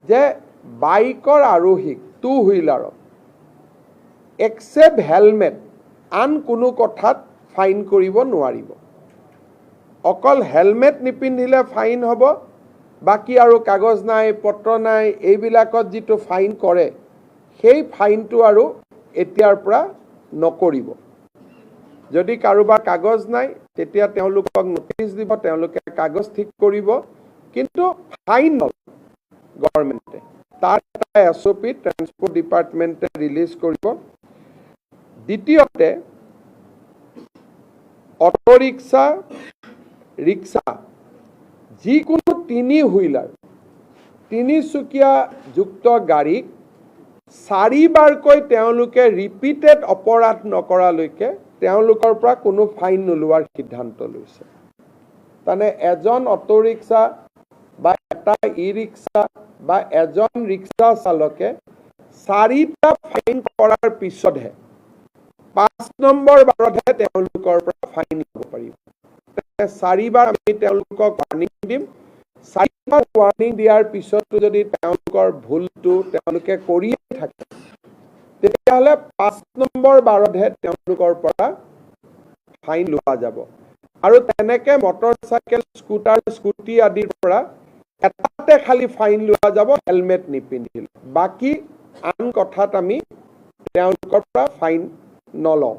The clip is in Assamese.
যে বাইকৰ আৰোহীক টু হুইলাৰক এক্সেপ্ট হেলমেট আন কোনো কথাত ফাইন কৰিব নোৱাৰিব। অকল হেলমেট নিপিন্ধিলে ফাইন হ'ব, বাকী আৰু কাগজ নাই পত্ৰ নাই এইবিলাকত যিটো ফাইন কৰে সেই ফাইনটো আৰু এতিয়াৰ পৰা নকৰিব। যদি কাৰোবাৰ কাগজ নাই তেতিয়া তেওঁলোকক নোটিছ দিব, তেওঁলোকে কাগজ ঠিক কৰিব, কিন্তু ফাইন নলয় গভৰ্ণমেণ্টে। তাৰ এটা SOP ট্ৰান্সপৰ্ট ডিপাৰ্টমেণ্টে ৰিলিজ কৰিব। দ্বিতীয়তে অটো ৰিক্সা, ৰিক্সা যিকোনো তিনি হুইলাৰ তিনিচকীয়া যুক্ত গাড়ীক 4 বাৰকৈ তেওঁলোকে ৰিপিটেড অপৰাধ নকৰালৈকে তেওঁলোকৰ পৰা কোনো ফাইন নোলোৱাৰ সিদ্ধান্ত লৈছে। মানে এজন অটো ৰিক্সা বা এটা ই ৰিক্সা বা এজন ৰিক্সা চালকে 4টা ফাইন কৰাৰ পিছতহে 5 নম্বৰ বাৰতহে তেওঁলোকৰ পৰা ফাইন ল'ব পাৰিব। 4 বাৰ আমি তেওঁলোকক ৱাৰ্ণিং দিম। 4 বাৰ ৱাৰ্ণিং দিয়াৰ পিছতো যদি তেওঁলোকৰ ভুলটো তেওঁলোকে কৰিয়ে থাকে তেতিয়াহ'লে 5 নম্বৰ বাৰতহে তেওঁলোকৰ পৰা ফাইন লোৱা যাব। আৰু তেনেকে মটৰচাইকেল, স্কুটাৰ, স্কুটি আদিৰ পৰা এটাতে খালি ফাইন লোৱা যাব হেলমেট নিপিন্ধিলে। বাকী আন কথাত আমি তেওঁলোকৰ পৰা ফাইন নলওঁ।